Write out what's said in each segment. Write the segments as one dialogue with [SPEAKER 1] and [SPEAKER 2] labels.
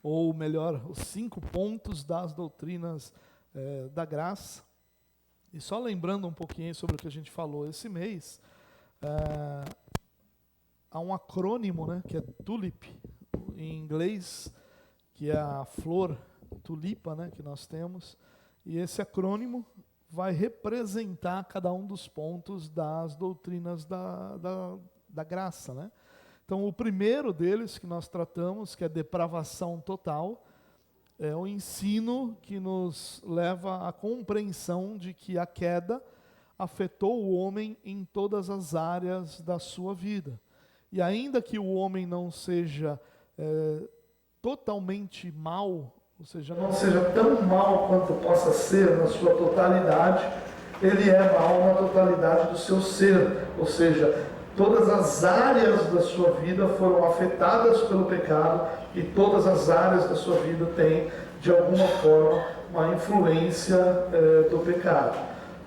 [SPEAKER 1] ou melhor, os 5 pontos das doutrinas da graça. E só lembrando um pouquinho sobre o que a gente falou esse mês, há um acrônimo, né, que é TULIP, em inglês, que é a flor tulipa, né, que nós temos, e esse acrônimo vai representar cada um dos pontos das doutrinas da graça, né? Então, o primeiro deles que nós tratamos, que é depravação total, é o ensino que nos leva à compreensão de que a queda afetou o homem em todas as áreas da sua vida. E ainda que o homem não seja totalmente mau, ou seja, não seja tão mau quanto possa ser na sua totalidade, ele é mau na totalidade do seu ser, ou seja, todas as áreas da sua vida foram afetadas pelo pecado e todas as áreas da sua vida têm, de alguma forma, uma influência do pecado.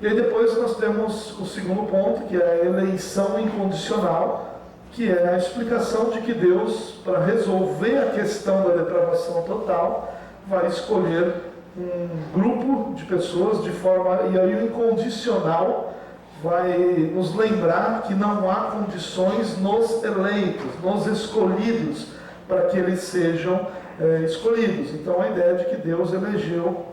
[SPEAKER 1] E aí depois nós temos o segundo ponto, que é a eleição incondicional, que é a explicação de que Deus, para resolver a questão da depravação total, vai escolher um grupo de pessoas de forma, e aí o incondicional vai nos lembrar que não há condições nos eleitos, nos escolhidos, para que eles sejam escolhidos. Então a ideia de que Deus elegeu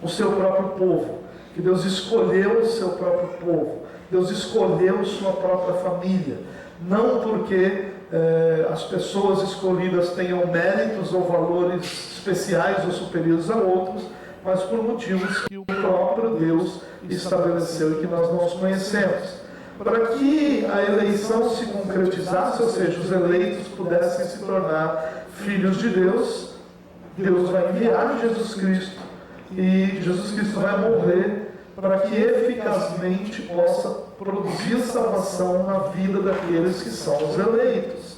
[SPEAKER 1] o seu próprio povo, que Deus escolheu o seu próprio povo, Deus escolheu sua própria família, não porque as pessoas escolhidas tenham méritos ou valores especiais ou superiores a outros, mas por motivos que o próprio Deus estabeleceu e que nós não os conhecemos. Para que a eleição se concretizasse, ou seja, os eleitos pudessem se tornar filhos de Deus, Deus vai enviar Jesus Cristo, e Jesus Cristo vai morrer para que eficazmente possa produzir salvação na vida daqueles que são os eleitos.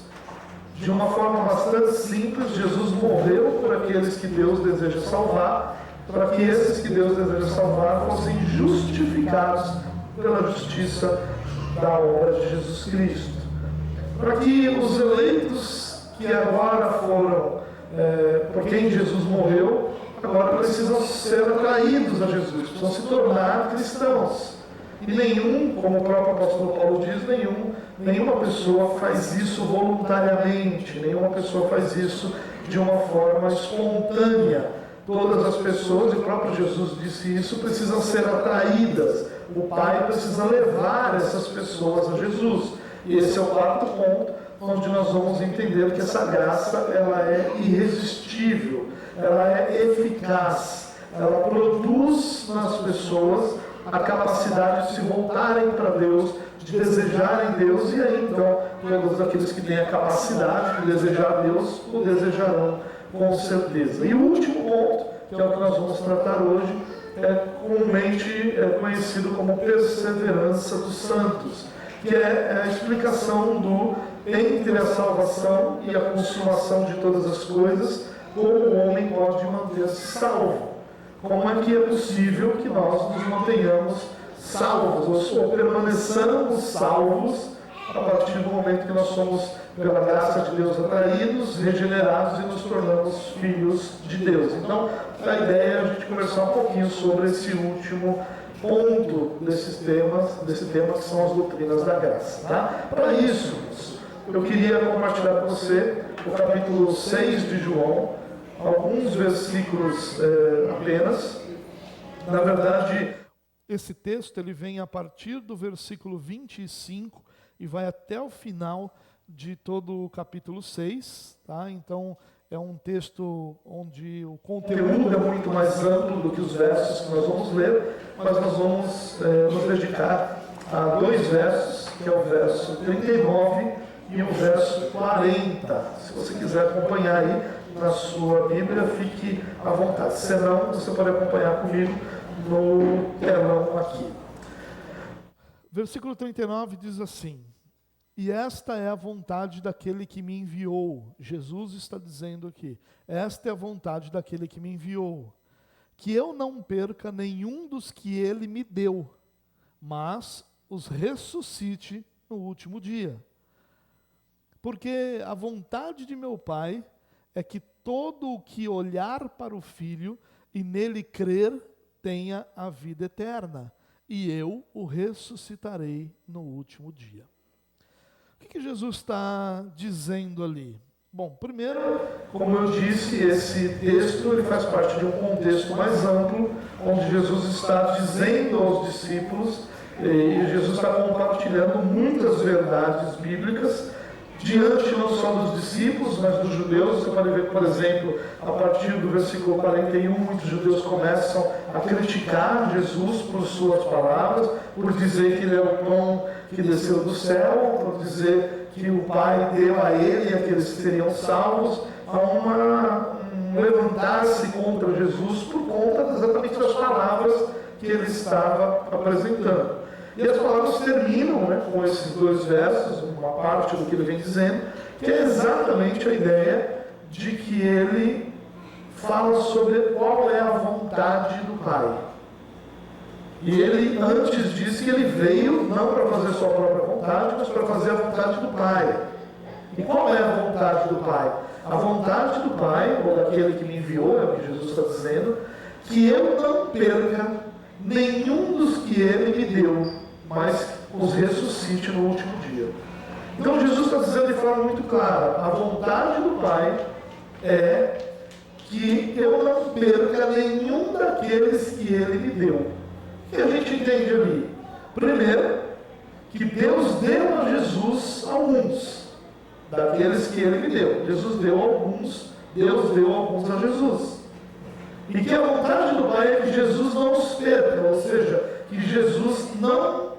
[SPEAKER 1] De uma forma bastante simples, Jesus morreu por aqueles que Deus deseja salvar, para que esses que Deus deseja salvar fossem justificados pela justiça da obra de Jesus Cristo. Para que os eleitos que agora foram, por quem Jesus morreu, agora precisam ser atraídos a Jesus, precisam se tornar cristãos. E nenhum, como o próprio apóstolo Paulo diz, nenhuma pessoa faz isso voluntariamente, nenhuma pessoa faz isso de uma forma espontânea. Todas as pessoas, e o próprio Jesus disse isso, precisam ser atraídas. O Pai precisa levar essas pessoas a Jesus. E esse é o quarto ponto, onde nós vamos entender que essa graça ela é irresistível, ela é eficaz, ela produz nas pessoas a capacidade de se voltarem para Deus, de desejarem Deus, e aí então todos aqueles que têm a capacidade de desejar Deus, o desejarão com certeza. E o último ponto, que é o que nós vamos tratar hoje, é comumente conhecido como perseverança dos santos, que é a explicação do entre a salvação e a consumação de todas as coisas, como o homem pode manter-se salvo. Como é que é possível que nós nos mantenhamos salvos, ou permaneçamos salvos, a partir do momento que nós somos, pela graça de Deus, atraídos, regenerados e nos tornamos filhos de Deus. Então, a ideia é a gente conversar um pouquinho sobre esse último ponto desse tema que são as doutrinas da graça. Tá? Para isso, eu queria compartilhar com você o capítulo 6 de João, alguns versículos apenas. Na verdade, esse texto ele vem a partir do versículo 25 e vai até o final de todo o capítulo 6, tá? Então é um texto onde o conteúdo é muito mais amplo do que os versos que nós vamos ler, mas nós vamos nos dedicar a 2 versos, que é o verso 39 e o verso 40. Se você quiser acompanhar aí na sua Bíblia, fique à vontade. Se não, você pode acompanhar comigo no telão aqui. Versículo 39 diz assim: e esta é a vontade daquele que me enviou. Jesus está dizendo aqui, esta é a vontade daquele que me enviou, que eu não perca nenhum dos que ele me deu, mas os ressuscite no último dia. Porque a vontade de meu Pai é que todo o que olhar para o Filho e nele crer tenha a vida eterna, e eu o ressuscitarei no último dia. O que Jesus está dizendo ali? Bom, primeiro, como eu disse, esse texto ele faz parte de um contexto mais amplo, onde Jesus está dizendo aos discípulos, e Jesus está compartilhando muitas verdades bíblicas, diante não só dos discípulos, mas dos judeus. Você pode ver, por exemplo, a partir do versículo 41, muitos judeus começam a criticar Jesus por suas palavras, por dizer que ele é o pão que desceu do céu, por dizer que o Pai deu a ele e aqueles que seriam salvos. Há um levantar-se contra Jesus por conta exatamente das palavras que ele estava apresentando. E as palavras terminam, com esses dois versos, uma parte do que ele vem dizendo, que é exatamente a ideia de que ele fala sobre qual é a vontade do Pai. E ele antes disse que ele veio não para fazer sua própria vontade, mas para fazer a vontade do Pai. E qual é a vontade do Pai? A vontade do Pai, ou daquele que me enviou, é o que Jesus está dizendo, que eu não perca nenhum dos que ele me deu, mas os ressuscite no último dia. Então Jesus está dizendo de forma muito clara, a vontade do Pai é que eu não perca nenhum daqueles que ele me deu. O que a gente entende ali? Primeiro, que Deus deu a Jesus alguns daqueles que ele me deu. Jesus deu alguns, Deus deu alguns a Jesus. E que a vontade do Pai é que Jesus não os perca, ou seja, que Jesus não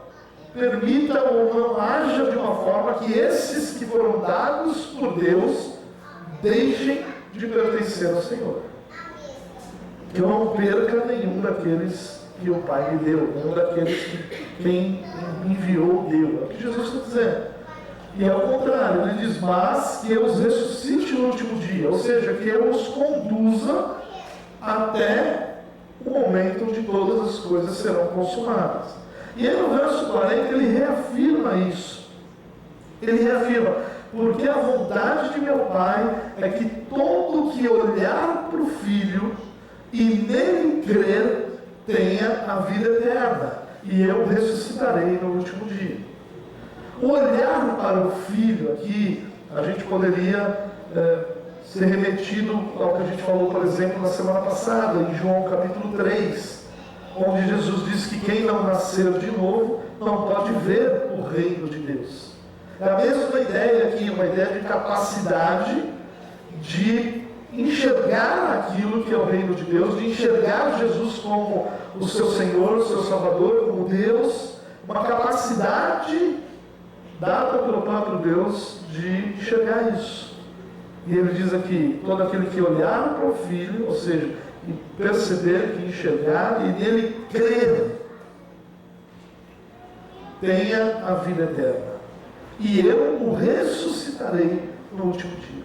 [SPEAKER 1] permita ou não haja de uma forma que esses que foram dados por Deus deixem de pertencer ao Senhor. Que eu não perca nenhum daqueles que o Pai me deu, nenhum daqueles que quem me enviou deu. É o que Jesus está dizendo. E ao contrário, ele diz, mas que eu os ressuscite no último dia, ou seja, que eu os conduza até o momento onde todas as coisas serão consumadas. E aí no verso 40 ele reafirma isso. Ele reafirma, porque a vontade de meu Pai é que todo que olhar para o Filho e nele crer tenha a vida eterna, e eu ressuscitarei no último dia. O olhar para o Filho aqui, a gente poderia ser remetido ao que a gente falou, por exemplo, na semana passada, em João capítulo 3, onde Jesus diz que quem não nasceu de novo não pode ver o reino de Deus. É a mesma ideia aqui, uma ideia de capacidade de enxergar aquilo que é o reino de Deus, de enxergar Jesus como o seu Senhor, o seu Salvador, como Deus, uma capacidade dada pelo próprio Deus de enxergar isso. E ele diz aqui, todo aquele que olhar para o Filho, ou seja, e perceber, que enxergar e nele crer, tenha a vida eterna. E eu o ressuscitarei no último dia.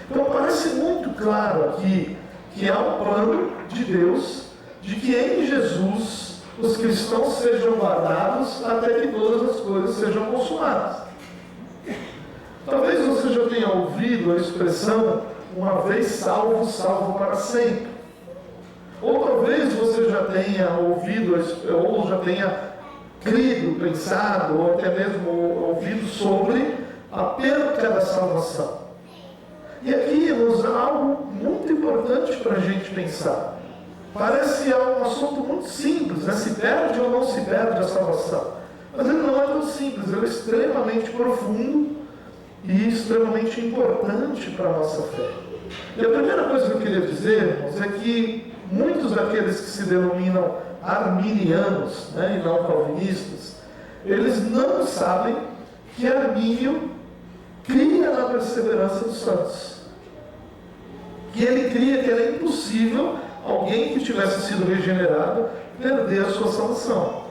[SPEAKER 1] Então parece muito claro aqui que há um plano de Deus de que em Jesus os cristãos sejam guardados até que todas as coisas sejam consumadas. Talvez você já tenha ouvido a expressão, uma vez salvo, salvo para sempre. Ou talvez você já tenha ouvido, ou já tenha crido, pensado, ou até mesmo ouvido sobre a perca da salvação. E aqui nos há algo muito importante para a gente pensar. Parece um assunto muito simples, né? Se perde ou não se perde a salvação. Mas ele não é tão simples, ele é extremamente profundo e extremamente importante para a nossa fé. E a primeira coisa que eu queria dizer, irmãos, é que muitos daqueles que se denominam arminianos, né, e não calvinistas, eles não sabem que Armínio cria na perseverança dos santos. Que ele cria que era impossível alguém que tivesse sido regenerado perder a sua salvação.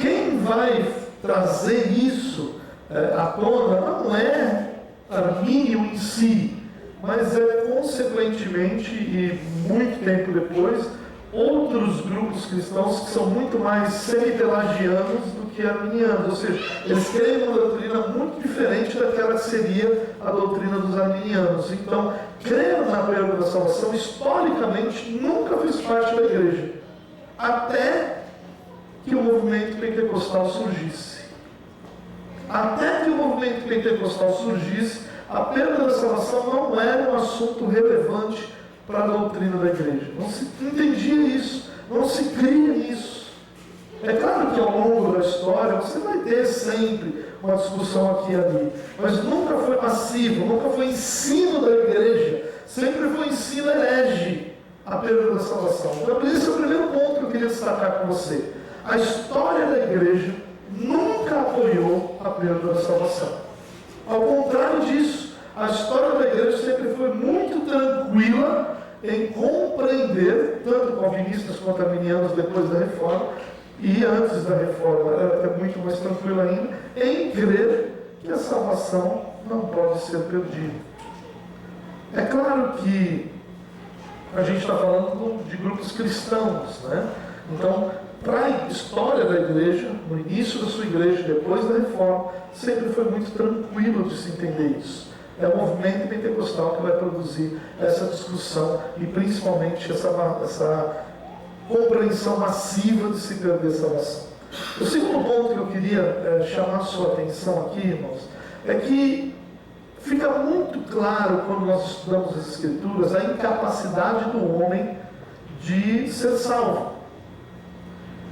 [SPEAKER 1] Quem vai trazer isso à tona não é Armínio em si, mas é consequentemente, e muito tempo depois, outros grupos cristãos que são muito mais semi-pelagianos do que arminianos, ou seja, eles creem uma doutrina muito diferente daquela que seria a doutrina dos arminianos. Então, crer na perda da salvação, historicamente, nunca fez parte da igreja, até que o movimento pentecostal surgisse. Até que o movimento pentecostal surgisse, a perda da salvação não era um assunto relevante para a doutrina da igreja. Não se entendia isso, não se cria isso. É claro que ao longo da história você vai ter sempre uma discussão aqui e ali, mas nunca foi massivo, nunca foi ensino da igreja, sempre foi ensino herege a perda da salvação. Então, esse é o primeiro ponto que eu queria destacar com você. A história da igreja nunca apoiou a perda da salvação. Ao contrário disso, a história da igreja sempre foi muito tranquila em compreender, tanto calvinistas quanto arminianos depois da reforma, e antes da reforma era até muito mais tranquila ainda, em crer que a salvação não pode ser perdida. É claro que a gente está falando de grupos cristãos, né? Então, para a história da igreja, no início da sua igreja, depois da reforma, sempre foi muito tranquilo de se entender isso. É o movimento pentecostal que vai produzir essa discussão e principalmente essa compreensão massiva de se perder a salvação. O segundo ponto que eu queria chamar a sua atenção aqui, irmãos, é que fica muito claro quando nós estudamos as Escrituras a incapacidade do homem de ser salvo.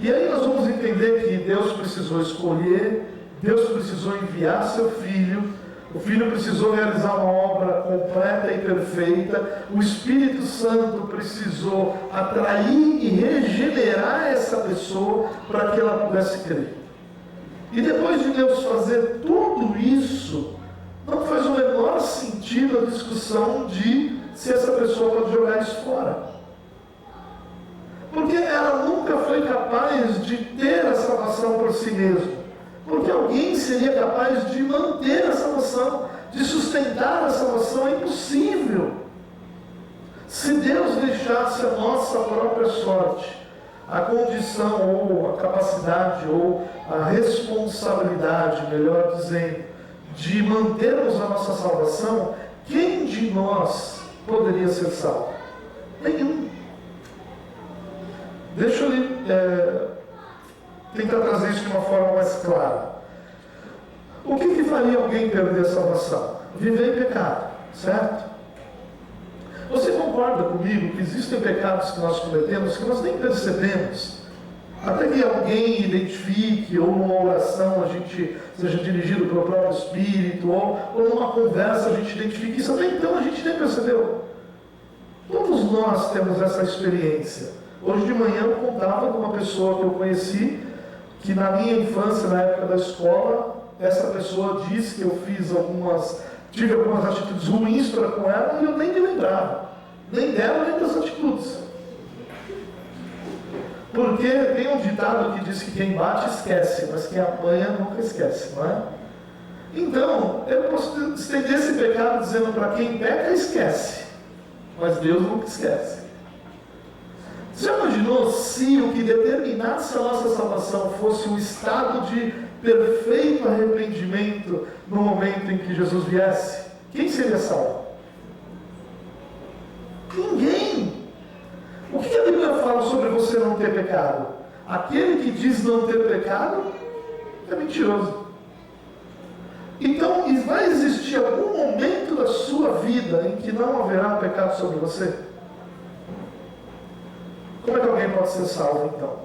[SPEAKER 1] E aí nós vamos entender que Deus precisou escolher, Deus precisou enviar seu Filho, o Filho precisou realizar uma obra completa e perfeita, o Espírito Santo precisou atrair e regenerar essa pessoa para que ela pudesse crer. E depois de Deus fazer tudo isso, não faz o menor sentido a discussão de se essa pessoa pode jogar isso fora. Porque ela nunca foi capaz de ter a salvação por si mesma. Porque alguém seria capaz de manter a salvação, de sustentar a salvação, é impossível. Se Deus deixasse a nossa própria sorte, a condição ou a capacidade ou a responsabilidade, melhor dizendo, de mantermos a nossa salvação, quem de nós poderia ser salvo? Nenhum. Deixa eu tentar trazer isso de uma forma mais clara. O que faria alguém perder a salvação? Viver em pecado, certo? Você concorda comigo que existem pecados que nós cometemos que nós nem percebemos? Até que alguém identifique, ou numa oração a gente seja dirigido pelo próprio Espírito, ou numa conversa a gente identifique isso, até então a gente nem percebeu. Todos nós temos essa experiência. Hoje de manhã eu contava com uma pessoa que eu conheci, que na minha infância, na época da escola, essa pessoa disse que eu tive algumas atitudes ruins para com ela e eu nem me lembrava, nem dela, nem das atitudes. Porque tem um ditado que diz que quem bate esquece, mas quem apanha nunca esquece, não é? Então, eu posso estender esse pecado dizendo para quem peca, esquece, mas Deus nunca esquece. Você já imaginou se o que determinasse a nossa salvação fosse um estado de perfeito arrependimento no momento em que Jesus viesse? Quem seria salvo? Ninguém. O que a Bíblia fala sobre você não ter pecado? Aquele que diz não ter pecado é mentiroso. Então, vai existir algum momento da sua vida em que não haverá pecado sobre você? Como é que alguém pode ser salvo, então?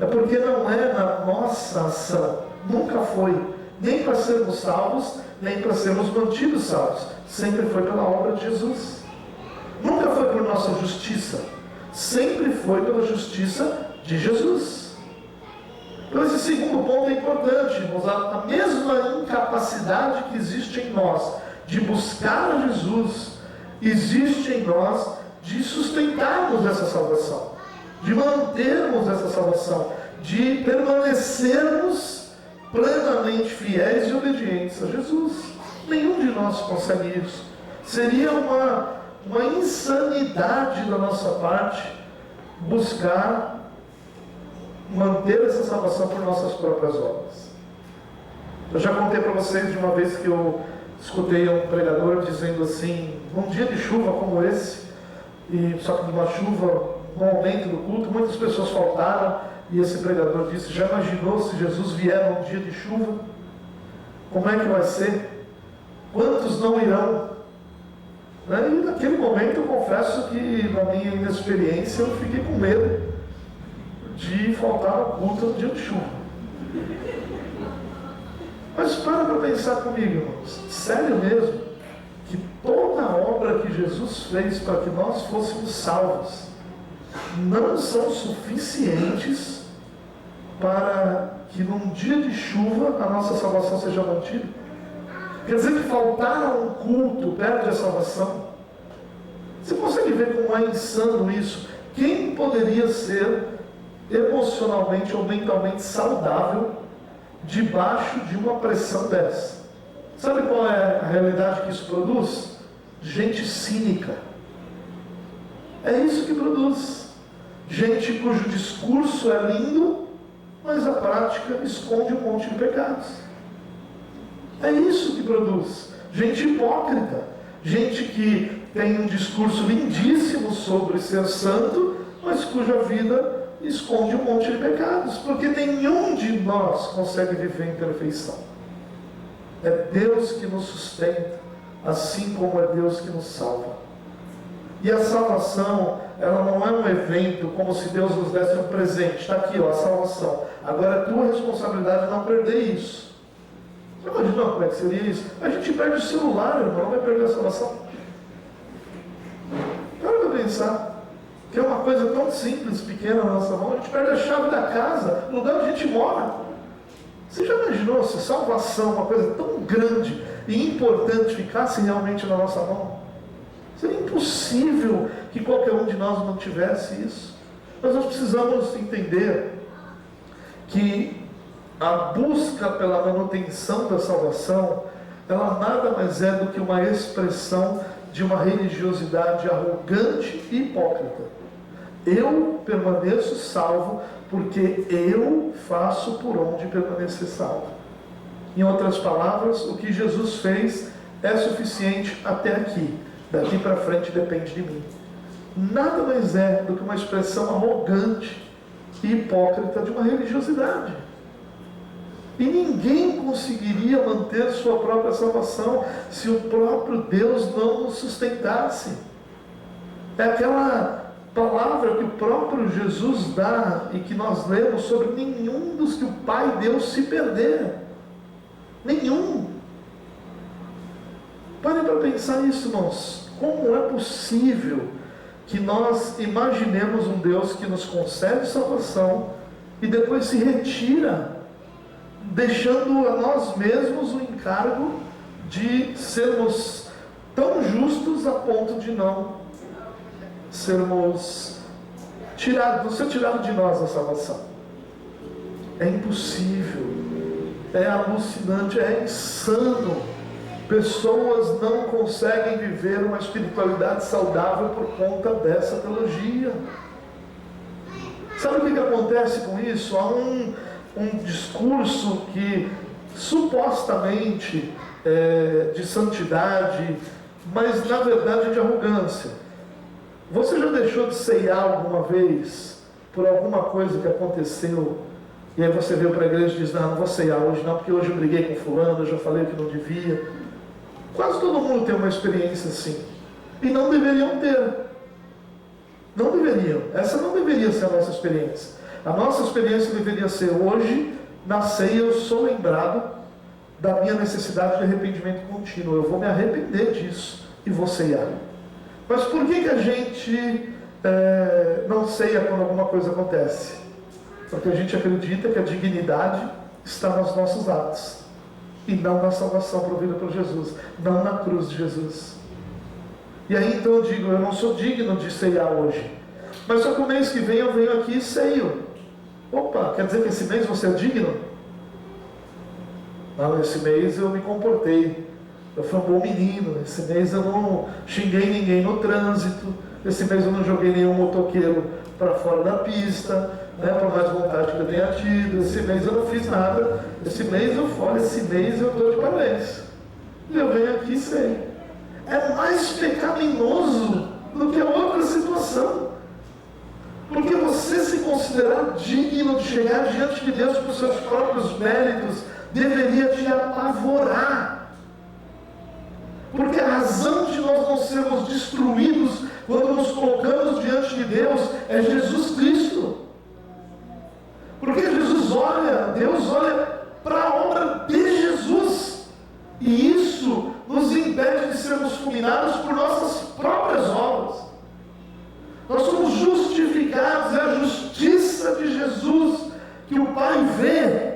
[SPEAKER 1] É porque não é na nossa ação, nunca foi, nem para sermos salvos, nem para sermos mantidos salvos. Sempre foi pela obra de Jesus. Nunca foi por nossa justiça, sempre foi pela justiça de Jesus. Então esse segundo ponto é importante, irmãos. A mesma incapacidade que existe em nós de buscar a Jesus, existe em nós de sustentarmos essa salvação, de mantermos essa salvação, de permanecermos plenamente fiéis e obedientes a Jesus. Nenhum de nós consegue isso. Seria uma insanidade da nossa parte buscar manter essa salvação por nossas próprias obras. Eu já contei para vocês de uma vez que eu escutei um pregador dizendo assim, num dia de chuva como esse, e só que numa chuva, no aumento do culto, muitas pessoas faltaram, e esse pregador disse, já imaginou se Jesus vier num dia de chuva? Como é que vai ser? Quantos não irão? E naquele momento eu confesso que na minha inexperiência eu fiquei com medo de faltar ao culto no dia de chuva. Mas para pensar comigo, irmãos, sério mesmo, que toda a obra que Jesus fez para que nós fôssemos salvos não são suficientes para que num dia de chuva a nossa salvação seja mantida? Quer dizer que faltar a um culto perde a salvação? Você consegue ver como é insano isso? Quem poderia ser emocionalmente ou mentalmente saudável debaixo de uma pressão dessa? Sabe qual é a realidade que isso produz? Gente cínica. É isso que produz. Gente cujo discurso é lindo, mas a prática esconde um monte de pecados. É isso que produz. Gente hipócrita. Gente que tem um discurso lindíssimo sobre ser santo, mas cuja vida esconde um monte de pecados. Porque nenhum de nós consegue viver em perfeição. É Deus que nos sustenta, assim como é Deus que nos salva. E a salvação, ela não é um evento como se Deus nos desse um presente. Está aqui, ó, a salvação. Agora é tua responsabilidade não perder isso. Você imagina como é que seria isso? A gente perde o celular, irmão, não vai perder a salvação. Para pensar que é uma coisa tão simples, pequena na nossa mão. A gente perde a chave da casa, no lugar onde a gente mora. Você já imaginou se salvação, uma coisa tão grande e importante, ficasse realmente na nossa mão? Seria impossível que qualquer um de nós não tivesse isso. Mas nós precisamos entender que a busca pela manutenção da salvação, ela nada mais é do que uma expressão de uma religiosidade arrogante e hipócrita. Eu permaneço salvo porque eu faço por onde permanecer salvo. Em outras palavras, o que Jesus fez é suficiente até aqui. Daqui para frente depende de mim. Nada mais é do que uma expressão arrogante e hipócrita de uma religiosidade. E ninguém conseguiria manter sua própria salvação se o próprio Deus não nos sustentasse. É aquela palavra que o próprio Jesus dá e que nós lemos sobre nenhum dos que o Pai deu se perder. Nenhum. Parem para pensar nisso, irmãos. Como é possível que nós imaginemos um Deus que nos concede salvação e depois se retira, deixando a nós mesmos o encargo de sermos tão justos a ponto de não sermos tirados, não ser tirado de nós a salvação? É impossível, é alucinante, é insano. Pessoas não conseguem viver uma espiritualidade saudável por conta dessa teologia. Sabe o que acontece com isso? Há um discurso que supostamente é de santidade, mas na verdade é de arrogância. Você já deixou de ceiar alguma vez por alguma coisa que aconteceu? E aí você veio para a igreja e diz, não vou ceiar hoje não, porque hoje eu briguei com fulano, eu já falei que não devia. Quase todo mundo tem uma experiência assim. E não deveriam ter. Não deveriam. Essa não deveria ser a nossa experiência. A nossa experiência deveria ser hoje, na ceia eu sou lembrado da minha necessidade de arrependimento contínuo. Eu vou me arrepender disso e vou ceiar. Mas por que a gente não ceia quando alguma coisa acontece? Porque a gente acredita que a dignidade está nos nossos atos e não na salvação provida por Jesus, não na cruz de Jesus. E aí então eu digo, eu não sou digno de ceiar hoje, mas só que o mês que vem eu venho aqui e ceio. Opa, quer dizer que esse mês você é digno? Não, esse mês eu me comportei, eu fui um bom menino, esse mês eu não xinguei ninguém no trânsito, esse mês eu não joguei nenhum motoqueiro para fora da pista, né, por mais vontade que eu tenha tido. Esse mês eu não fiz nada, esse mês eu fora, esse mês eu estou de parabéns. E eu venho aqui sem. É mais pecaminoso do que a outra situação. Porque você se considerar digno de chegar diante de Deus por seus próprios méritos deveria te apavorar. Porque a razão de nós não sermos destruídos quando nos colocamos diante de Deus é Jesus Cristo. Porque Deus olha para a obra de Jesus. E isso nos impede de sermos fulminados por nossas próprias obras. Nós somos justificados, é a justiça de Jesus que o Pai vê.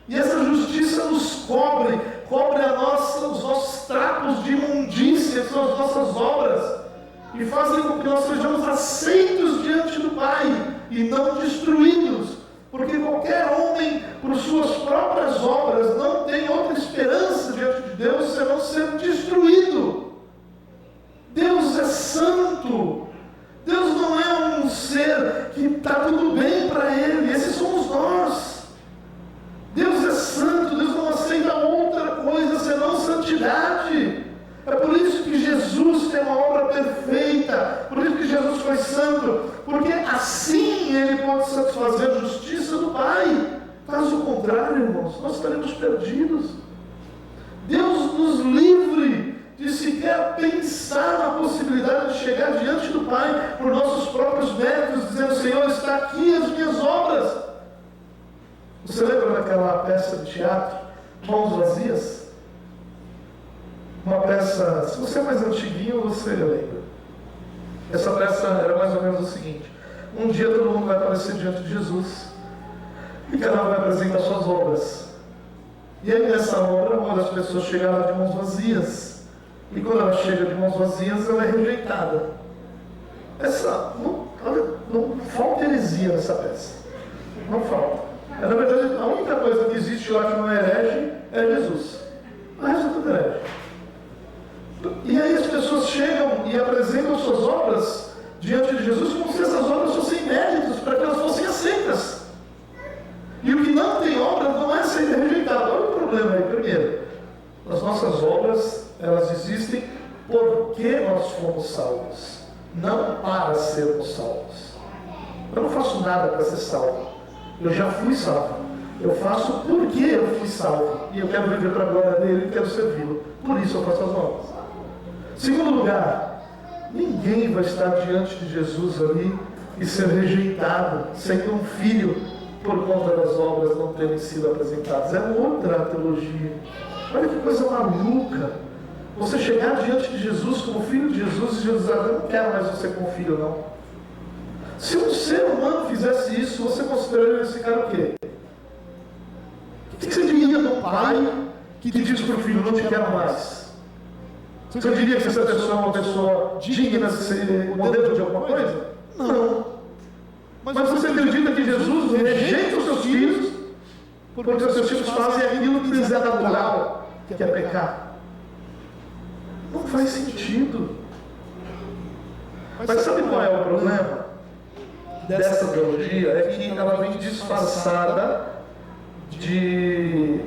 [SPEAKER 1] E essa justiça nos cobre os nossos trapos de imundícia, que são as nossas obras, e fazem com que nós sejamos aceitos diante do Pai e não destruídos. Porque qualquer homem, por suas próprias obras, não tem outra esperança diante de Deus senão ser destruído. Deus é santo. Deus não é um ser que está tudo bem para Ele. Esses somos nós. Deus é santo. Deus não aceita outra coisa senão santidade. É por isso que Jesus tem uma obra perfeita. Por isso que Jesus foi santo. Porque assim Ele pode satisfazer a justiça do Pai. Caso contrário, irmãos, nós estaremos perdidos. Deus nos livre de sequer pensar na possibilidade de chegar diante do Pai por nossos próprios méritos, dizendo: Senhor, está aqui as minhas obras. Você lembra daquela peça de teatro, Mãos Vazias? Uma peça, se você é mais antiguinho, você lembra. Essa peça era mais ou menos o seguinte: um dia todo mundo vai aparecer diante de Jesus e cada um vai apresentar suas obras. E aí nessa obra, uma das pessoas chega lá de mãos vazias. E quando ela chega de mãos vazias, ela é rejeitada. Não falta heresia nessa peça. Não falta. Na verdade, a única coisa que existe lá que não é herege é Jesus. O resto é tudo herege. E aí as pessoas chegam e apresentam suas obras diante de Jesus como se essas obras fossem méritos para que elas fossem aceitas. E o que não tem obra não é aceito, é rejeitado. Olha o problema aí. Primeiro, as nossas obras, elas existem porque nós fomos salvos, não para sermos salvos. Eu não faço nada para ser salvo. Eu já fui salvo. Eu faço porque eu fui salvo. E eu quero viver para a glória dele e quero servi-lo. Por isso eu faço as obras. Segundo lugar, ninguém vai estar diante de Jesus ali e ser rejeitado, sendo um filho, por conta das obras não terem sido apresentadas. É outra teologia. Olha que coisa maluca. Você chegar diante de Jesus como filho de Jesus e Jesus dizer: eu não quero mais você como filho, não. Se um ser humano fizesse isso, você consideraria esse cara o quê? O que você diria do pai que diz para o filho: não te quero mais? Você diria que essa pessoa é uma pessoa digna de ser modelo de alguma coisa? Não. Mas você acredita que Jesus rejeita os seus filhos porque os seus filhos fazem aquilo que lhes é natural, que é pecar? Não faz sentido. Mas sabe qual é o problema dessa teologia? É que ela vem disfarçada de...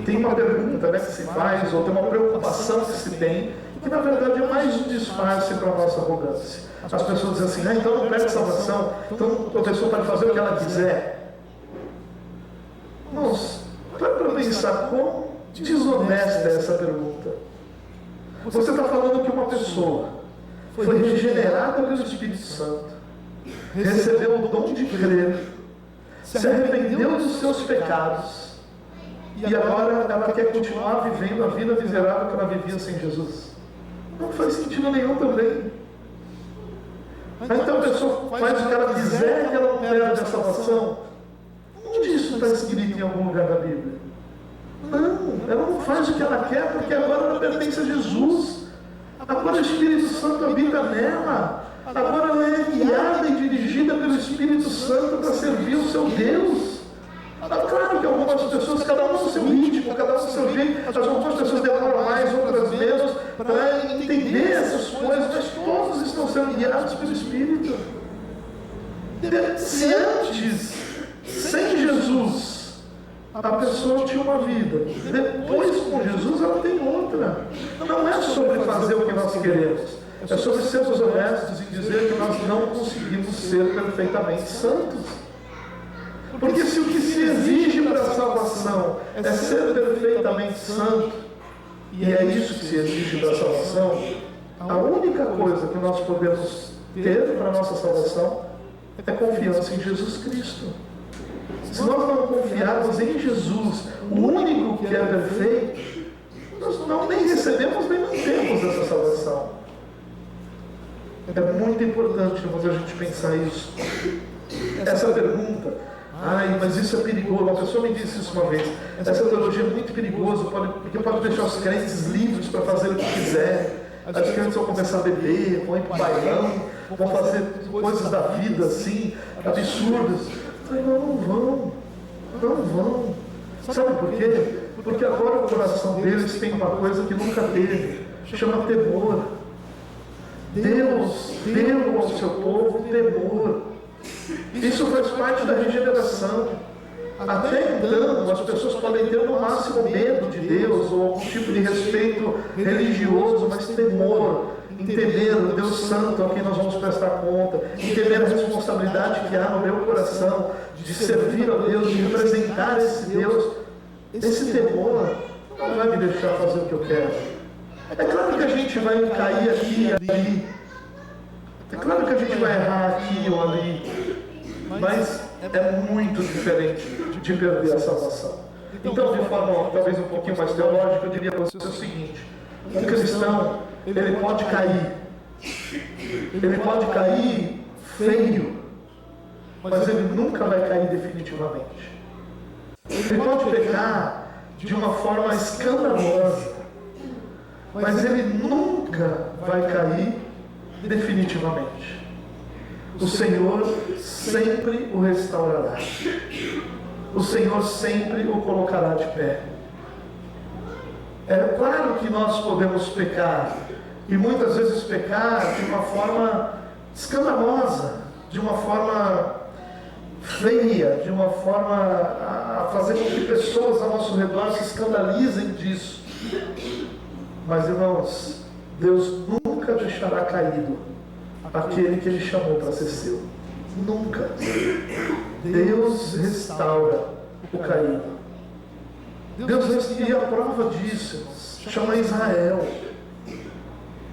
[SPEAKER 1] Tem uma pergunta, né, que se faz, ou tem uma preocupação que se tem, que na verdade é mais um disfarce para a nossa arrogância. As pessoas dizem assim: então não presta salvação, então a pessoa pode fazer o que ela quiser. Nossa, para pensar quão desonesta é essa pergunta. Você está falando que uma pessoa foi regenerada pelo Espírito Santo, recebeu o dom de crer, se arrependeu dos seus pecados, e agora ela quer continuar vivendo a vida miserável que ela vivia sem Jesus. Não faz sentido nenhum também. Então a pessoa faz o que ela quiser e ela não perde a salvação. Onde isso está escrito em algum lugar da Bíblia? Não, ela não faz o que ela quer porque agora ela pertence a Jesus. Agora o Espírito Santo habita nela. Agora ela é guiada e dirigida pelo Espírito Santo para servir o seu Deus. Claro que algumas pessoas, cada um no seu ritmo, cada um no seu jeito, algumas pessoas demoram mais, outras menos, para entender essas coisas, mas todos estão sendo guiados pelo Espírito. Se antes, sem Jesus, a pessoa tinha uma vida, depois com Jesus ela tem outra. Não é sobre fazer o que nós queremos, é sobre sermos honestos e dizer que nós não conseguimos ser perfeitamente santos. Porque se o que se exige para a salvação é ser perfeitamente santo, e é isso que se exige para a salvação, a única coisa que nós podemos ter para a nossa salvação é confiança em Jesus Cristo. Se nós não confiarmos em Jesus, o único que é perfeito, nós não nem recebemos nem mantemos essa salvação. É muito importante a gente pensar isso. Essa pergunta, mas isso é perigoso. Uma pessoa me disse isso uma vez. Essa teologia é muito perigosa, porque pode deixar os crentes livres para fazer o que quiser. As crentes vão começar a beber, vão ir para o bailão, vão fazer coisas da vida assim, absurdas. Eu falei, não vão. Sabe por quê? Porque agora o coração deles tem uma coisa que nunca teve, chama temor. Deus deu ao seu povo temor. Isso faz parte da regeneração. Até então, as pessoas podem ter no máximo medo de Deus ou algum tipo de respeito religioso, mas temor, entender o Deus Santo a quem nós vamos prestar conta, entender a responsabilidade que há no meu coração de servir a Deus, de representar esse Deus. Esse temor não vai me deixar fazer o que eu quero. É claro que a gente vai cair aqui e ali. É claro que a gente vai errar aqui ou ali. Mas é muito diferente de perder a salvação. Então, de forma talvez um pouquinho mais teológica, eu diria para você o seguinte: um cristão, ele pode cair. Ele pode cair feio, mas ele nunca vai cair definitivamente. Ele pode pecar de uma forma escandalosa, mas ele nunca vai cair definitivamente. O Senhor sempre o restaurará. O Senhor sempre o colocará de pé. É claro que nós podemos pecar, e muitas vezes pecar de uma forma escandalosa, de uma forma feia, de uma forma a fazer com que pessoas ao nosso redor se escandalizem disso. Mas, irmãos, Deus nunca deixará caído aquele que Ele chamou para ser seu. Nunca. Deus restaura o caído. E a prova disso chama Israel.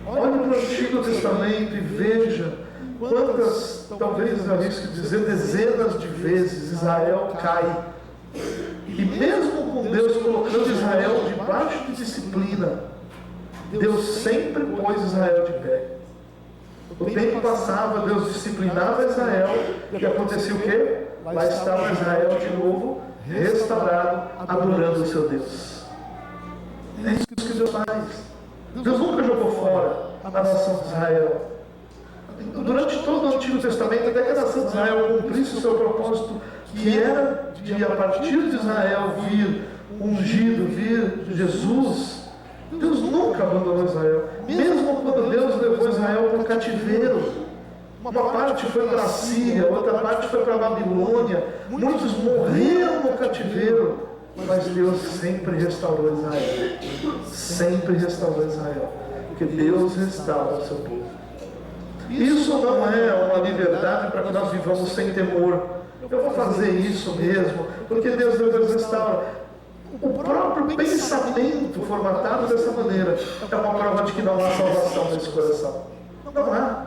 [SPEAKER 1] Olhe para o Antigo Testamento e veja quantas, talvez arrisco dizer, dezenas de vezes Israel cai. E mesmo com Deus colocando Israel debaixo de disciplina, Deus sempre pôs Israel de pé. O tempo passava, Deus disciplinava Israel, e acontecia o quê? Lá estava Israel de novo, restaurado, adorando o seu Deus. É isso que Deus faz. Deus nunca jogou fora a nação de Israel. Durante todo o Antigo Testamento, até que a nação de Israel cumprisse o seu propósito, que era de, a partir de Israel, vir ungido, vir Jesus, Deus nunca abandonou Israel. Mesmo quando Deus levou Israel para o cativeiro, uma parte foi para a Síria, outra parte foi para a Babilônia, muitos morreram no cativeiro, mas Deus sempre restaurou Israel. Sempre restaurou Israel. Porque Deus restaura o seu povo. Isso não é uma liberdade para que nós vivamos sem temor. Eu vou fazer isso mesmo, porque Deus restaura. O próprio pensamento formatado dessa maneira é uma prova de que não há salvação nesse coração. Não há.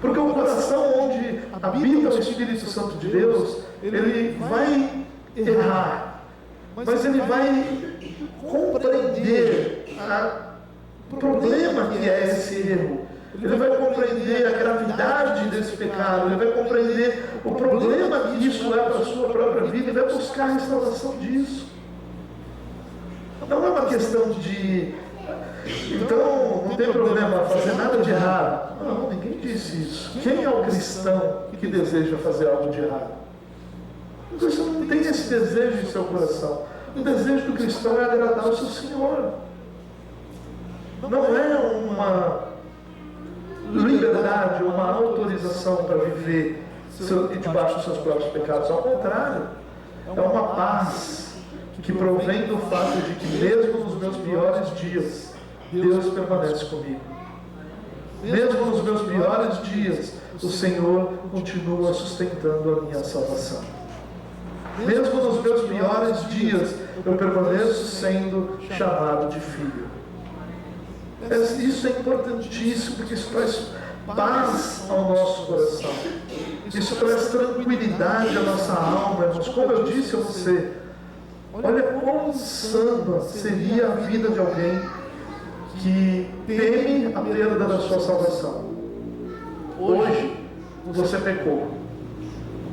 [SPEAKER 1] Porque o coração onde habita o Espírito Santo de Deus, ele vai errar, mas ele vai compreender o problema que é esse erro. Ele vai compreender a gravidade desse pecado, ele vai compreender o problema que isso é para a sua própria vida e vai buscar a restauração disso. Não é uma questão de, então, não tem problema fazer nada de errado. Não, ninguém disse isso. Quem é o cristão que deseja fazer algo de errado? O cristão não tem esse desejo em seu coração. O desejo do cristão é agradar o seu Senhor. Não é uma liberdade, uma autorização para viver e debaixo dos seus próprios pecados. Ao contrário, é uma paz que provém do fato de que mesmo nos meus piores dias, Deus permanece comigo. Mesmo nos meus piores dias, o Senhor continua sustentando a minha salvação. Mesmo nos meus piores dias, eu permaneço sendo chamado de filho. Isso é importantíssimo, porque isso traz paz ao nosso coração. Isso traz tranquilidade à nossa alma, irmãos. Como eu disse a você, olha quão insana seria a vida de alguém que teme a perda da sua salvação. Hoje, você pecou.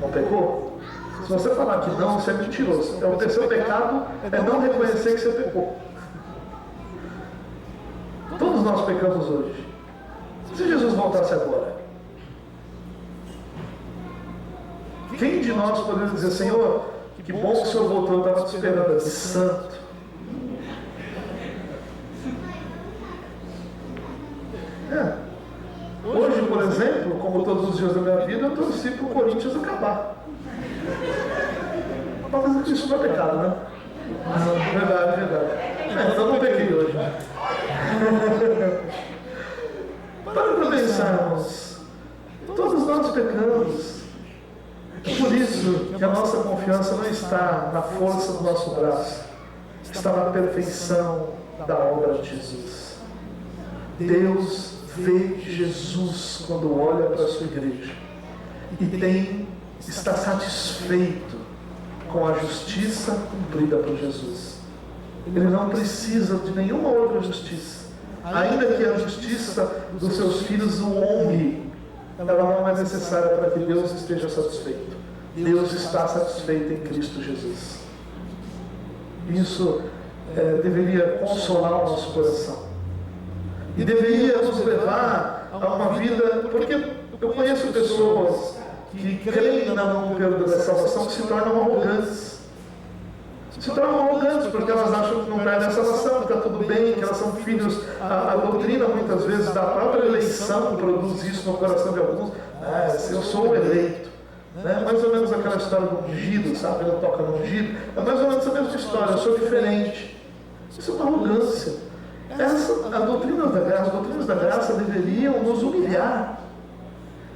[SPEAKER 1] Não pecou? Se você falar que não, você é mentiroso. O terceiro pecado é não reconhecer que você pecou. Todos nós pecamos hoje. Se Jesus voltasse agora, quem de nós poderia dizer: Senhor, que bom que o Senhor voltou, eu estava te esperando aqui, santo. Hoje, por exemplo, como todos os dias da minha vida, eu torci para o Corinthians acabar. Mas isso não é pecado, né? Verdade. Então não peguei hoje. Para pensar, irmãos. Todos nós pecamos. Por isso que a nossa confiança não está na força do nosso braço, está na perfeição da obra de Jesus. Deus vê Jesus quando olha para a sua igreja e está satisfeito com a justiça cumprida por Jesus. Ele não precisa de nenhuma outra justiça. Ainda que a justiça dos seus filhos o honre, ela não é necessária para que Deus esteja satisfeito. Deus está satisfeito em Cristo Jesus. Isso deveria consolar o nosso coração. E deveria nos levar a uma vida, porque eu conheço pessoas que creem na não perda da salvação que se tornam arrogantes. Se tornam arrogantes porque elas acham que não perdem a salvação, que está tudo bem, que elas são filhos. A doutrina muitas vezes da própria eleição produz isso no coração de alguns. Eu sou o eleito. Mais ou menos aquela história do ungido, sabe? Ele toca no ungido. É mais ou menos a mesma história, eu sou diferente. Isso é uma arrogância. As doutrinas da graça deveriam nos humilhar.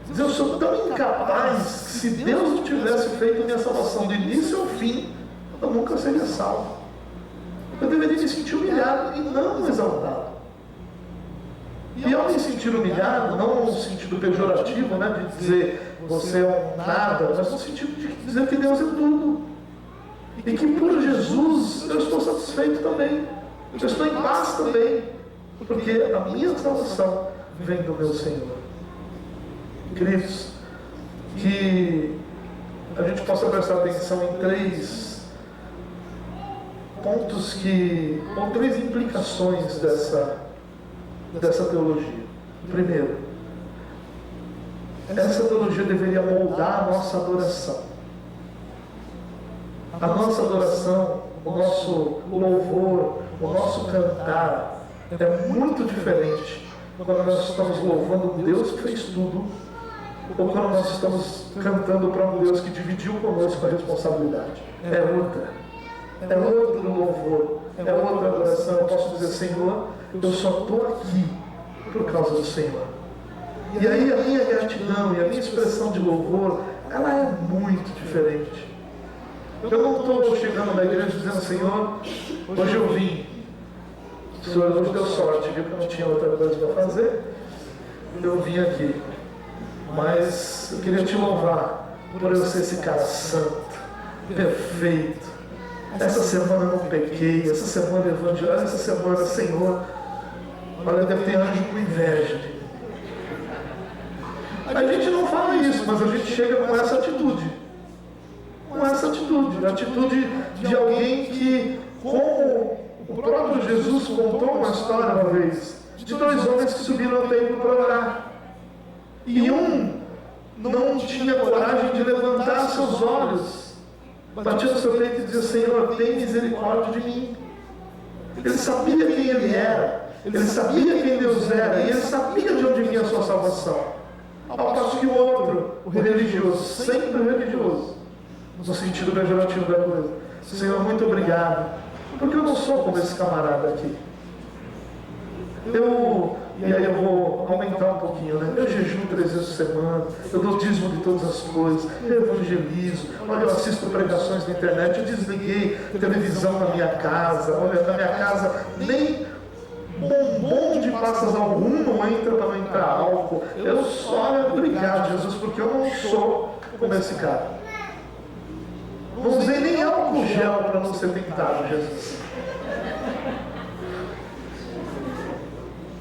[SPEAKER 1] Dizer: eu sou tão incapaz que se Deus não tivesse feito minha salvação do início ao fim, eu nunca seria salvo. Eu deveria me sentir humilhado e não exaltado. E ao me sentir humilhado, não no sentido pejorativo, de dizer você é um nada, mas no sentido de dizer que Deus é tudo. E que por Jesus eu estou satisfeito também. Eu estou em paz também. Porque a minha salvação vem do meu Senhor. Queridos, que a gente possa prestar atenção em três pontos ou três implicações dessa teologia. Primeiro, essa teologia deveria moldar a nossa adoração. A nossa adoração, o nosso louvor, o nosso cantar é muito diferente quando nós estamos louvando um Deus que fez tudo, ou quando nós estamos cantando para um Deus que dividiu conosco a responsabilidade. É outro louvor, é outra adoração. Eu posso dizer: Senhor, eu só estou aqui por causa do Senhor. E aí a minha gratidão e a minha expressão de louvor, ela é muito diferente. Eu não estou chegando na igreja dizendo: Senhor, hoje eu vim. O Senhor hoje deu sorte, viu que eu não tinha outra coisa para fazer. Eu vim aqui. Mas eu queria te louvar por eu ser esse cara santo, perfeito. Essa semana eu não pequei, essa semana eu evangelizei, essa semana, Senhor, olha, deve ter anjo com inveja. A gente não fala isso, mas a gente chega com essa atitude. A atitude de alguém que, como o próprio Jesus contou uma história uma vez, de dois homens que subiram ao templo para orar. E um não tinha coragem de levantar seus olhos, batia no seu peito e dizia: Senhor, tem misericórdia de mim. Ele sabia quem ele era, ele sabia quem Deus era, e ele sabia de onde vinha a sua salvação. Ao passo que o outro, o religioso, sempre religioso, no sentido pejorativo da coisa. Senhor, muito obrigado, porque eu não sou como esse camarada aqui. E aí eu vou aumentar um pouquinho, né? Eu jejuo 3 vezes por semana, eu dou dízimo de todas as coisas, eu evangelizo, olha, eu assisto pregações na internet, eu desliguei televisão na minha casa, olha, na minha casa nem bombom de passas algum não entra para não entrar álcool. Eu só, obrigado, Jesus, porque eu não sou como esse cara. Não usei nem álcool gel para não ser tentado, Jesus.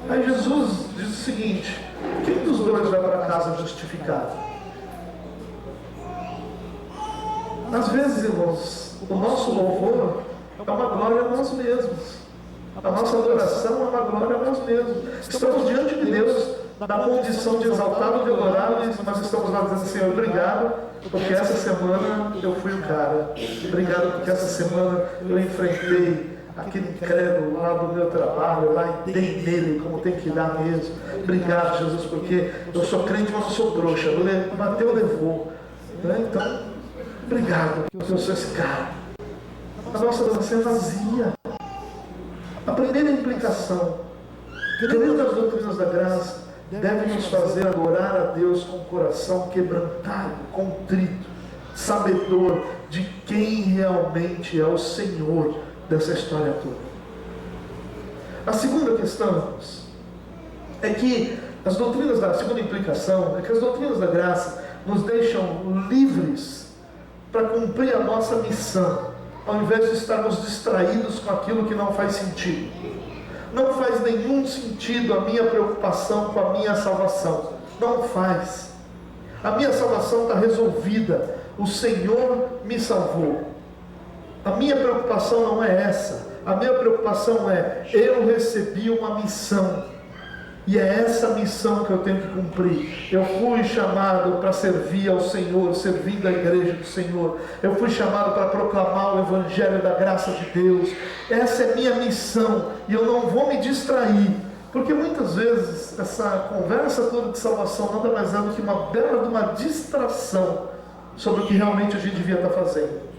[SPEAKER 1] Aí Jesus diz o seguinte: quem dos dois vai para casa justificado? Às vezes, irmãos, o nosso louvor é uma glória a nós mesmos. A nossa adoração é uma glória a nós mesmos. Estamos diante de Deus na condição de exaltado, de adorado, mas estamos lá dizendo: Senhor, obrigado, porque essa semana eu fui o cara. Obrigado, porque essa semana eu enfrentei aquele incrédulo lá do meu trabalho, lá e dei nele como tem que dar mesmo. Obrigado, Jesus, porque eu sou crente, mas eu sou trouxa. Bateu, levou. Né? Então, obrigado, porque eu sou esse cara. A nossa adoração é vazia. A primeira implicação, crendo nas doutrinas da graça, deve nos fazer adorar a Deus com o coração quebrantado, contrito, sabedor de quem realmente é o Senhor dessa história toda. A segunda questão é que as doutrinas da segunda implicação é que as doutrinas da graça nos deixam livres para cumprir a nossa missão, ao invés de estarmos distraídos com aquilo que não faz sentido. Não faz nenhum sentido a minha preocupação com a minha salvação. Não faz. A minha salvação está resolvida. O Senhor me salvou. A minha preocupação não é essa. A minha preocupação é: eu recebi uma missão. E é essa missão que eu tenho que cumprir. Eu fui chamado para servir ao Senhor, servindo a igreja do Senhor. Eu fui chamado para proclamar o Evangelho da graça de Deus. Essa é minha missão. E eu não vou me distrair. Porque muitas vezes essa conversa toda de salvação nada mais é do que uma bela de uma distração sobre o que realmente a gente devia estar fazendo.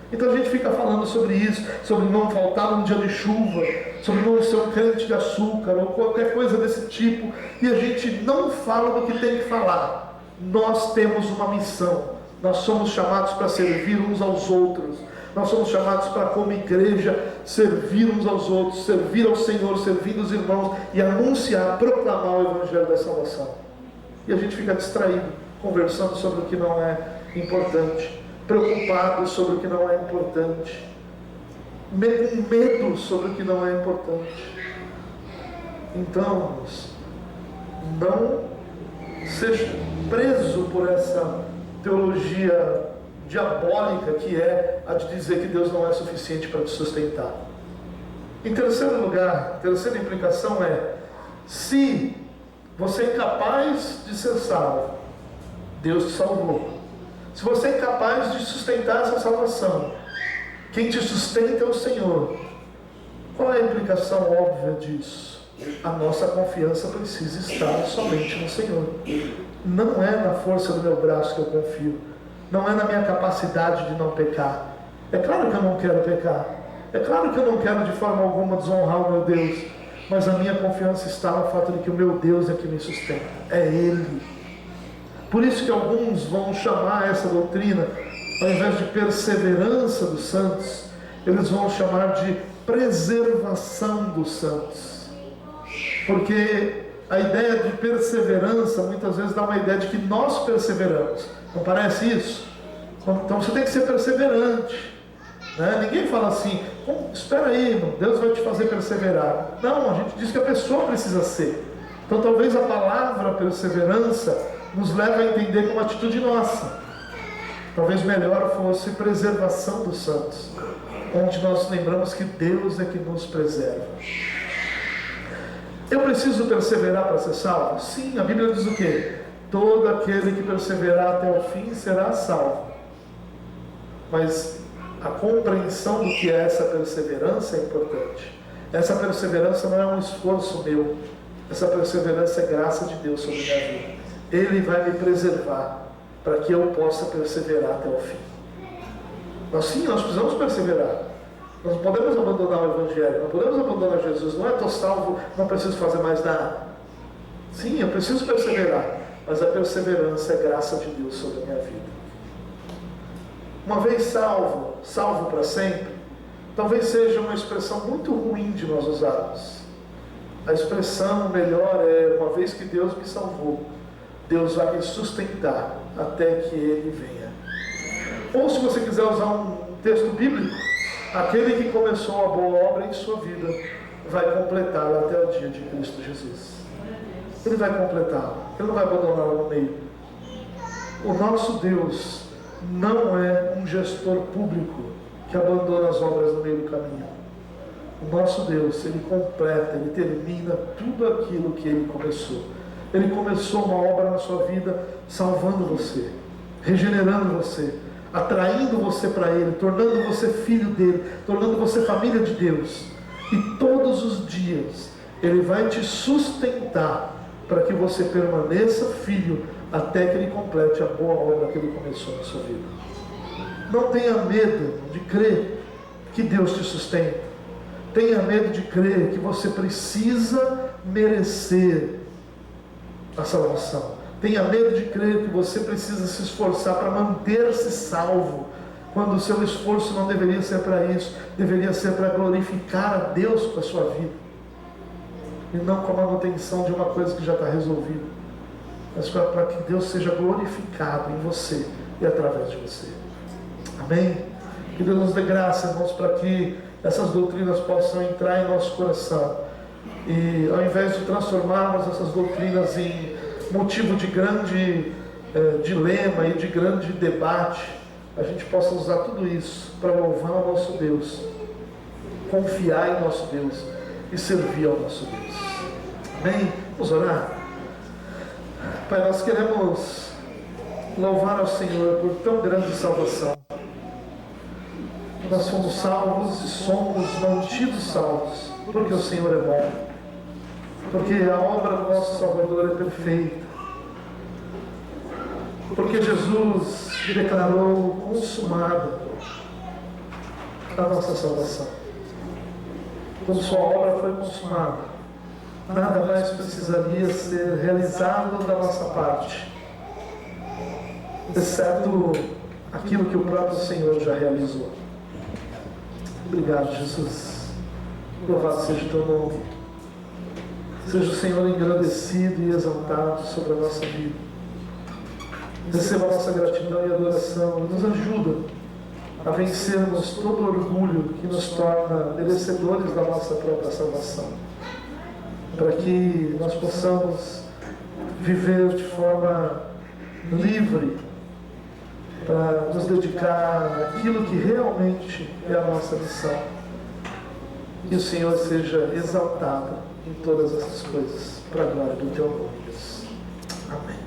[SPEAKER 1] Então a gente fica falando sobre isso, sobre não faltar um dia de chuva, sobre não ser um crente de açúcar, ou qualquer coisa desse tipo, e a gente não fala do que tem que falar. Nós temos uma missão, nós somos chamados para servir uns aos outros, nós somos chamados para, como igreja, servir uns aos outros, servir ao Senhor, servir os irmãos, e anunciar, proclamar o Evangelho da salvação. E a gente fica distraído, conversando sobre o que não é importante, preocupado sobre o que não é importante, com medo sobre o que não é importante. Então, não seja preso por essa teologia diabólica que é a de dizer que Deus não é suficiente para te sustentar. Em terceiro lugar, terceira implicação é: se você é incapaz de ser salvo, Deus te salvou. Se você é incapaz de sustentar essa salvação, quem te sustenta é o Senhor. Qual é a implicação óbvia disso? A nossa confiança precisa estar somente no Senhor. Não é na força do meu braço que eu confio. Não é na minha capacidade de não pecar. É claro que eu não quero pecar. É claro que eu não quero de forma alguma desonrar o meu Deus. Mas a minha confiança está no fato de que o meu Deus é que me sustenta. É Ele. Por isso que alguns vão chamar essa doutrina, ao invés de perseverança dos santos, eles vão chamar de preservação dos santos. Porque a ideia de perseverança muitas vezes dá uma ideia de que nós perseveramos. Não parece isso? Então você tem que ser perseverante. Né? Ninguém fala assim: espera aí, irmão, Deus vai te fazer perseverar. Não, a gente diz que a pessoa precisa ser. Então talvez a palavra perseverança nos leva a entender como atitude nossa. Talvez melhor fosse preservação dos santos, onde nós lembramos que Deus é que nos preserva. Eu preciso perseverar para ser salvo? Sim, a Bíblia diz o quê? Todo aquele que perseverar até o fim será salvo. Mas a compreensão do que é essa perseverança é importante. Essa perseverança não é um esforço meu. Essa perseverança é graça de Deus sobre a minha vida. Ele vai me preservar para que eu possa perseverar até o fim. Nós precisamos perseverar. Nós não podemos abandonar o Evangelho, não podemos abandonar Jesus. Não é estou salvo, não preciso fazer mais nada. Sim, eu preciso perseverar, mas a perseverança é graça de Deus sobre a minha vida. Uma vez salvo para sempre, talvez seja uma expressão muito ruim de nós usarmos. A expressão melhor é: uma vez que Deus me salvou, Deus vai me sustentar até que Ele venha. Ou, se você quiser usar um texto bíblico, aquele que começou a boa obra em sua vida vai completá-la até o dia de Cristo Jesus. Ele vai completá-la, Ele não vai abandoná-la no meio. O nosso Deus não é um gestor público que abandona as obras no meio do caminho. O nosso Deus, Ele completa, Ele termina tudo aquilo que Ele começou. Ele começou uma obra na sua vida, salvando você, regenerando você, atraindo você para Ele, tornando você filho dEle, tornando você família de Deus. E todos os dias Ele vai te sustentar para que você permaneça filho até que Ele complete a boa obra que Ele começou na sua vida. Não tenha medo de crer que Deus te sustenta. Tenha medo de crer que você precisa merecer a salvação. Tenha medo de crer que você precisa se esforçar para manter-se salvo, quando o seu esforço não deveria ser para isso, deveria ser para glorificar a Deus com a sua vida, e não com a manutenção de uma coisa que já está resolvida, mas para que Deus seja glorificado em você e através de você. Amém? Que Deus nos dê graça, irmãos, para que essas doutrinas possam entrar em nosso coração, e ao invés de transformarmos essas doutrinas em motivo de grande dilema e de grande debate, a gente possa usar tudo isso para louvar o nosso Deus, confiar em nosso Deus e servir ao nosso Deus. Amém? Vamos orar? Pai, nós queremos louvar ao Senhor por tão grande salvação. Nós fomos salvos e somos mantidos salvos porque o Senhor é bom, porque a obra do nosso Salvador é perfeita, porque Jesus declarou consumada a nossa salvação. Quando sua obra foi consumada, nada mais precisaria ser realizado da nossa parte, exceto aquilo que o próprio Senhor já realizou. Obrigado, Jesus. Louvado seja o teu nome. Seja o Senhor engrandecido e exaltado sobre a nossa vida. Receba a nossa gratidão e adoração. E nos ajuda a vencermos todo o orgulho que nos torna merecedores da nossa própria salvação, para que nós possamos viver de forma livre, para nos dedicar àquilo que realmente é a nossa missão. Que o Senhor seja exaltado em todas essas coisas, para a glória do teu nome, Deus. Amém.